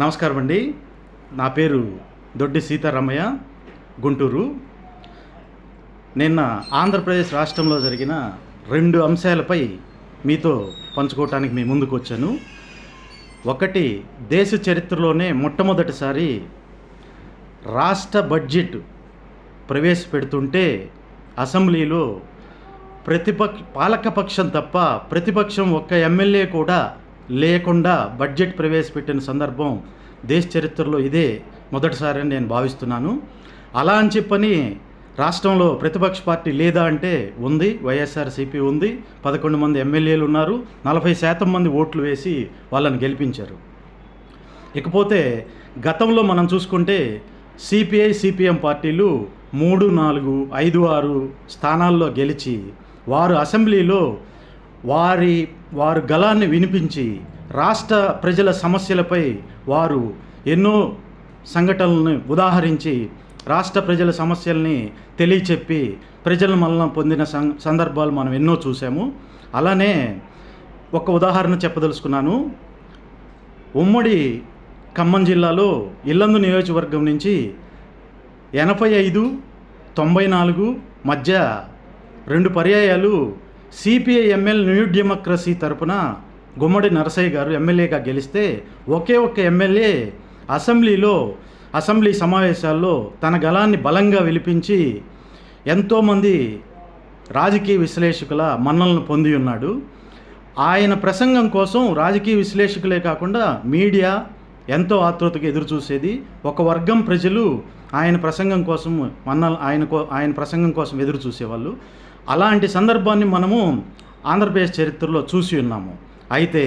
నమస్కారం అండి. నా పేరు దొడ్డి సీతారామయ్య, గుంటూరు. నిన్న ఆంధ్రప్రదేశ్ రాష్ట్రంలో జరిగిన 2 అంశాలపై మీతో పంచుకోవటానికి మీ ముందుకు వచ్చాను. ఒకటి, దేశ చరిత్రలోనే మొట్టమొదటిసారి రాష్ట్ర బడ్జెట్ ప్రవేశపెడుతుంటే అసెంబ్లీలో పాలకపక్షం తప్ప ప్రతిపక్షం ఒక్క ఎమ్మెల్యే కూడా లేకుండా బడ్జెట్ ప్రవేశపెట్టిన సందర్భం దేశ చరిత్రలో ఇదే మొదటిసారి అని నేను భావిస్తున్నాను. అలా అని చెప్పని రాష్ట్రంలో ప్రతిపక్ష పార్టీ లేదా అంటే ఉంది. వైఎస్ఆర్సీపీ ఉంది. 11 మంది ఎమ్మెల్యేలు ఉన్నారు. 40% మంది ఓట్లు వేసి వాళ్ళని గెలిపించారు. ఇకపోతే గతంలో మనం చూసుకుంటే సిపిఐ, సిపిఎం పార్టీలు 3, 4, 5, 6 స్థానాల్లో గెలిచి వారు అసెంబ్లీలో వారు గళాన్ని వినిపించి రాష్ట్ర ప్రజల సమస్యలపై వారు ఎన్నో సంఘటనలను ఉదాహరించి రాష్ట్ర ప్రజల సమస్యల్ని తెలియచెప్పి ప్రజల మల్లన పొందిన సందర్భాలు మనం ఎన్నో చూసాము. అలానే ఒక ఉదాహరణ చెప్పదలుచుకున్నాను. ఉమ్మడి ఖమ్మం జిల్లాలో ఇల్లందు నియోజకవర్గం నుంచి 85, 94 మధ్య 2 పర్యాయాలు సిపిఐ ఎమ్మెల్యే న్యూ డెమోక్రసీ తరపున గుమ్మడి నరసయ్య గారు ఎమ్మెల్యేగా గెలిస్తే ఒకే ఒక్క ఎమ్మెల్యే అసెంబ్లీ సమావేశాల్లో తన గళాన్ని బలంగా వినిపించి ఎంతోమంది రాజకీయ విశ్లేషకుల మన్నలను పొంది ఉన్నాడు. ఆయన ప్రసంగం కోసం రాజకీయ విశ్లేషకులే కాకుండా మీడియా ఎంతో ఆతృతగా ఎదురుచూసేది. ఒక వర్గం ప్రజలు ఆయన ప్రసంగం కోసం ఆయన ప్రసంగం కోసం ఎదురు చూసేవాళ్ళు. అలాంటి సందర్భాన్ని మనము ఆంధ్రప్రదేశ్ చరిత్రలో చూసి ఉన్నాము. అయితే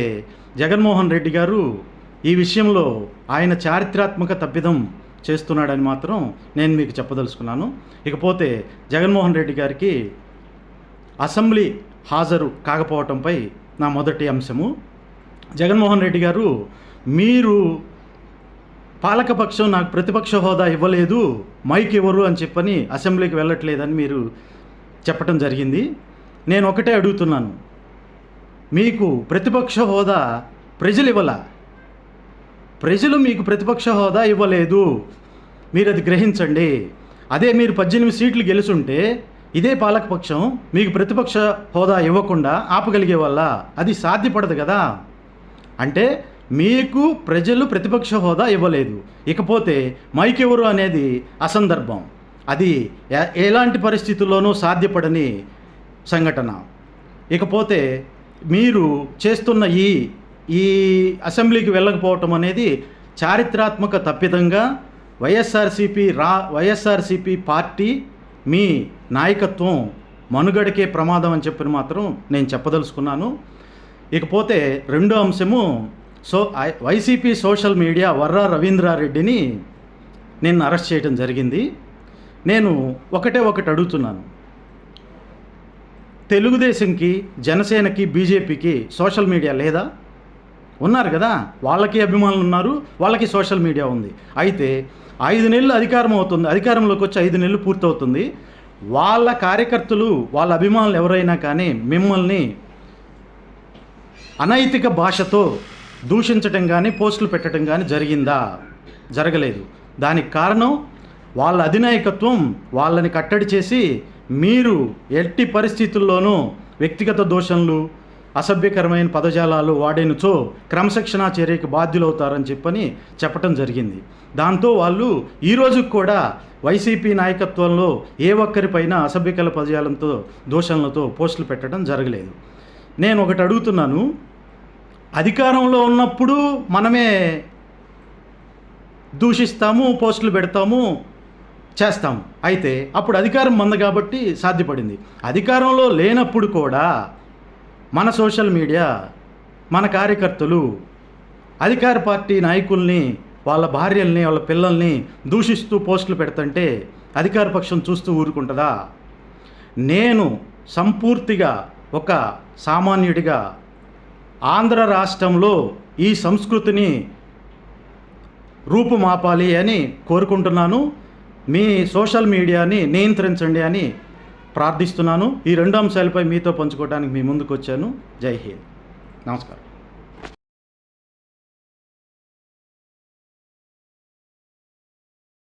జగన్మోహన్ రెడ్డి గారు ఈ విషయంలో ఆయన చారిత్రాత్మక తప్పిదం చేస్తున్నాడని మాత్రం నేను మీకు చెప్పదలుచుకున్నాను. ఇకపోతే జగన్మోహన్ రెడ్డి గారికి అసెంబ్లీ హాజరు కాకపోవటంపై నా మొదటి అంశము. జగన్మోహన్ రెడ్డి గారు, మీరు పాలకపక్షం నాకు ప్రతిపక్ష హోదా ఇవ్వలేదు, మైక్ ఇవ్వరు అని చెప్పని అసెంబ్లీకి వెళ్ళట్లేదని మీరు చెప్పటం జరిగింది. నేను ఒకటే అడుగుతున్నాను, మీకు ప్రతిపక్ష హోదా ప్రజలు ఇవ్వాల? ప్రజలు మీకు ప్రతిపక్ష హోదా ఇవ్వలేదు, మీరు అది గ్రహించండి. అదే మీరు 18 సీట్లు గెలుచుంటే ఇదే పాలకపక్షం మీకు ప్రతిపక్ష హోదా ఇవ్వకుండా ఆపగలిగే వల్ల అది సాధ్యపడదు కదా. అంటే మీకు ప్రజలు ప్రతిపక్ష హోదా ఇవ్వలేదు, ఇకపోతే మైక్ ఎవరు అనేది అసందర్భం. అది ఎలాంటి పరిస్థితుల్లోనూ సాధ్యపడని సంఘటన. ఇకపోతే మీరు చేస్తున్న ఈ అసెంబ్లీకి వెళ్ళకపోవటం అనేది చారిత్రాత్మక తప్పిదంగా వైఎస్ఆర్సీపీ పార్టీ మీ నాయకత్వం మనుగడకే ప్రమాదం అని చెప్పి మాత్రం నేను చెప్పదలుచుకున్నాను. ఇకపోతే రెండో అంశము, వైసీపీ సోషల్ మీడియా వర్రా రవీంద్రారెడ్డిని నిన్న అరెస్ట్ చేయడం జరిగింది. నేను ఒకటి అడుగుతున్నాను, తెలుగుదేశంకి, జనసేనకి, బీజేపీకి సోషల్ మీడియా లేదా? ఉన్నారు కదా, వాళ్ళకి అభిమానులు ఉన్నారు, వాళ్ళకి సోషల్ మీడియా ఉంది. అయితే 5 నెలలు అధికారంలోకి వచ్చి 5 నెలలు పూర్తవుతుంది. వాళ్ళ కార్యకర్తలు, వాళ్ళ అభిమానులు ఎవరైనా కానీ మిమ్మల్ని అనైతిక భాషతో దూషించటం కానీ పోస్టులు పెట్టడం కానీ జరిగిందా? జరగలేదు. దానికి కారణం వాళ్ళ అధినాయకత్వం వాళ్ళని కట్టడి చేసి మీరు ఎట్టి పరిస్థితుల్లోనూ వ్యక్తిగత దోషణలు, అసభ్యకరమైన పదజాలాలు వాడినచో క్రమశిక్షణా చర్యకు బాధ్యులవుతారని చెప్పటం జరిగింది. దాంతో వాళ్ళు ఈరోజు కూడా వైసీపీ నాయకత్వంలో ఏ ఒక్కరిపైన అసభ్యకర పదజాలంతో, దోషణలతో పోస్టులు పెట్టడం జరగలేదు. నేను ఒకటి అడుగుతున్నాను, అధికారంలో ఉన్నప్పుడు మనమే దూషిస్తాము, పోస్టులు పెడతాము, చేస్తాము. అయితే అప్పుడు అధికారం మంద కాబట్టి సాధ్యపడింది. అధికారంలో లేనప్పుడు కూడా మన సోషల్ మీడియా, మన కార్యకర్తలు అధికార పార్టీ నాయకుల్ని, వాళ్ళ భార్యల్ని, వాళ్ళ పిల్లల్ని దూషిస్తూ పోస్టులు పెడుతుంటే అధికార పక్షం చూస్తూ ఊరుకుంటుందా? నేను సంపూర్తిగా ఒక సామాన్యుడిగా ఆంధ్ర రాష్ట్రంలో ఈ సంస్కృతిని రూపుమాపాలి అని కోరుకుంటున్నాను. మీ సోషల్ మీడియాని నియంత్రించండి అని ప్రార్థిస్తున్నాను. ఈ 2 అంశాలపై మీతో పంచుకోవడానికి మీ ముందుకు వచ్చాను. జై హింద్. నమస్కారం.